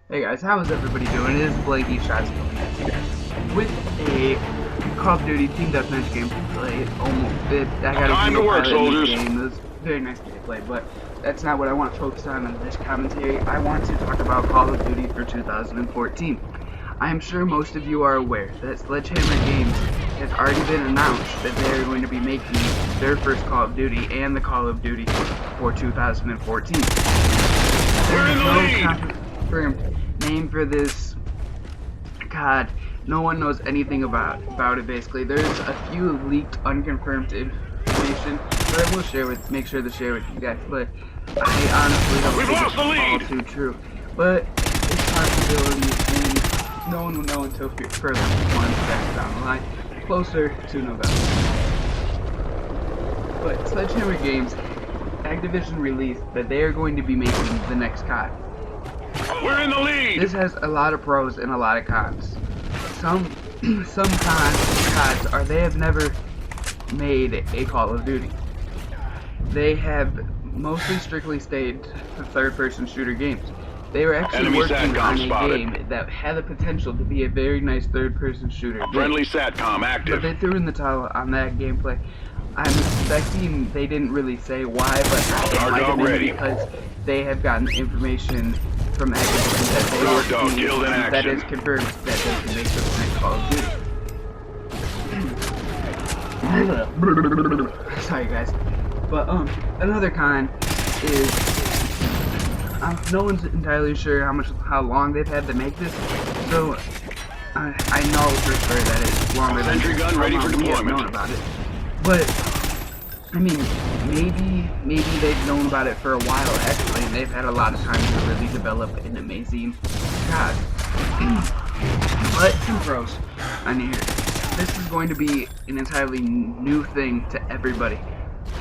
Hey guys, how is everybody doing? It is Blakey Shots coming at you with a Call of Duty Team Deathmatch gameplay. I got Time a to work, pilot in this soldiers. game. It was very nice gameplay, but that's not what I want to focus on in this commentary. I want to talk about Call of Duty for 2014. I am sure most of you are aware that SledgeHammer Games has already been announced that they are going to be making their first Call of Duty and the Call of Duty for 2014. We're in the lead. Confirmed name for this COD. No one knows anything about it. Basically, there's a few leaked, unconfirmed information that I will make sure to share with you guys. But I honestly don't think it's all too true. But it's possibilities, and no one will know until further months down the line, closer to November. But SledgeHammer Games, Activision released that they are going to be making the next COD. We're in the lead. This has a lot of pros and a lot of cons. Some cons are they have never made a Call of Duty. They have mostly strictly stayed to third-person shooter games. They were actually working on a game that had the potential to be a very nice third-person shooter game. Friendly SATCOM active. But they threw in the towel on that gameplay. I'm expecting they didn't really say why, but it might have been because they have gotten information from Activision that they will see that is confirmed that they can make this next Call of Duty. Sorry guys. But another con is no one's entirely sure how long they've had to make this, so I know for sure that it's longer than gun ready for deployment. Known about it. But I mean, maybe they've known about it for a while actually, and they've had a lot of time to really develop an amazing COD. But some pros on here. This is going to be an entirely new thing to everybody.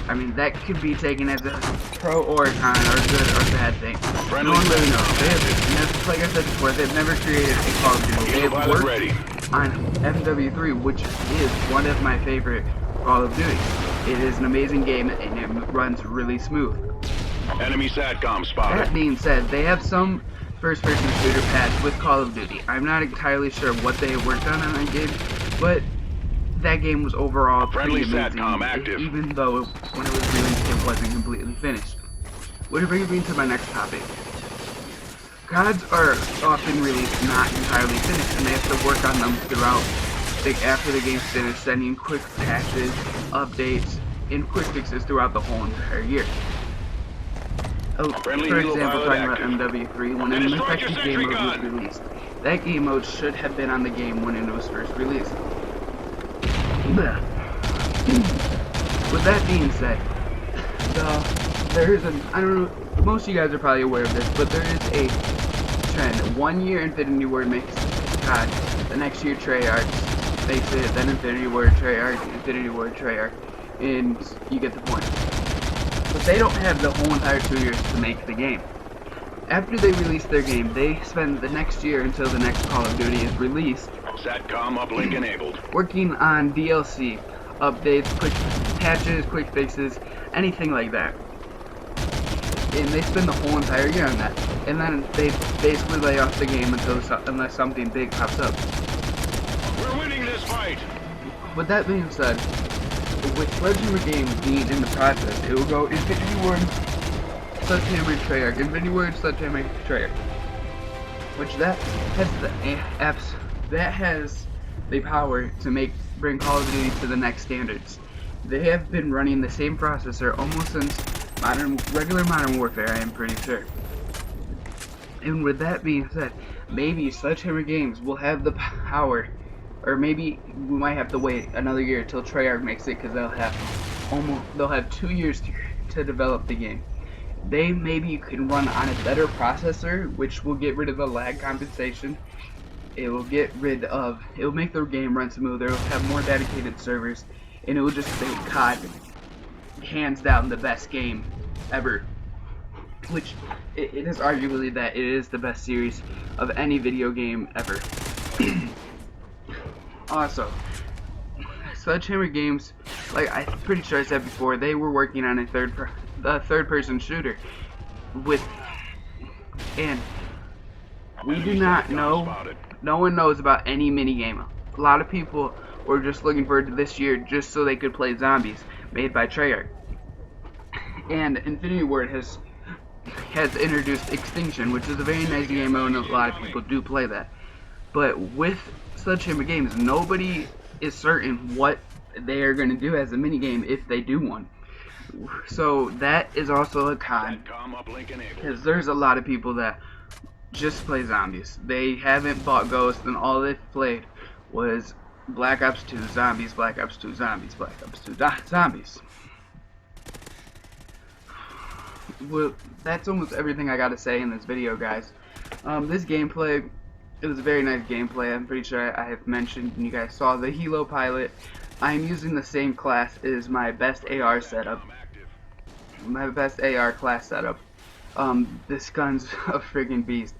I mean, that could be taken as a pro or a con, or a good or bad thing. No one really knows. Like I said before, they've never created a Call of Duty. They have worked on MW3, which is one of my favorite Call of Duty. It is an amazing game, and it runs really smooth. Enemy SATCOM spotted. That being said, they have some first-person shooter patch with Call of Duty. I'm not entirely sure what they worked on that game, but that game was overall pretty amazing, even though when it was released, it wasn't completely finished. Which brings me to my next topic. CODs are often released not entirely finished, and they have to work on them throughout. After the game's finished, sending quick patches, updates, and quick fixes throughout the whole entire year. For example, talking about MW3, when an infected game mode was released, that game mode should have been on the game when it was first released. With that being said, there is I don't know, most of you guys are probably aware of this, but there is a trend. 1 year Infinity Ward makes COD, the next year Treyarch makes it, then Infinity Ward, Treyarch, and you get the point. But they don't have the whole entire 2 years to make the game. After they release their game, they spend the next year until the next Call of Duty is released SATCOM uplink enabled. Working on DLC, updates, quick patches, quick fixes, anything like that. And they spend the whole entire year on that. And then they basically lay off the game unless something big pops up. We're winning this fight. With that being said, with SledgeHammer Games being in the process, it will go Infinity Ward, SledgeHammer, Treyarch, Infinity Ward, SledgeHammer, Treyarch. Which that has the power to bring Call of Duty to the next standards. They have been running the same processor almost since regular Modern Warfare, I am pretty sure. And with that being said, maybe SledgeHammer Games will have the power, or maybe we might have to wait another year until Treyarch makes it, because they'll have 2 years to develop the game. They maybe can run on a better processor, which will get rid of the lag compensation. It will make the game run smoother. It will have more dedicated servers, and it will just make COD hands down the best game ever. Which it is arguably that it is the best series of any video game ever. Also, SledgeHammer Games, like I'm pretty sure I said before, they were working on a third-person shooter and We do Enemy not SATCOM know. spotted. No one knows about any minigame. A lot of people were just looking forward to this year just so they could play zombies made by Treyarch. And Infinity Ward has introduced Extinction, which is a very nice game. I know a lot of people do play that. But with SledgeHammer Games, nobody is certain what they are going to do as a minigame if they do one. So that is also a con, SATCOM uplink enabled. because there's a lot of people that just play zombies. They haven't bought Ghost, and all they've played was Black Ops 2 zombies, Black Ops 2 zombies, Black Ops 2 zombies. Well, that's almost everything I gotta say in this video, guys. This gameplay, it was a very nice gameplay. I'm pretty sure I have mentioned, and you guys saw the Helo pilot. I'm using the same class as my best AR setup. My best AR class setup. This gun's a friggin' beast.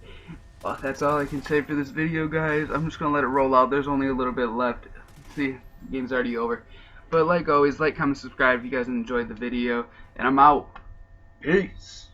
That's all I can say for this video, guys. I'm just gonna let it roll out. There's only a little bit left. See, the game's already over. But like always, like, comment, subscribe if you guys enjoyed the video. And I'm out. Peace.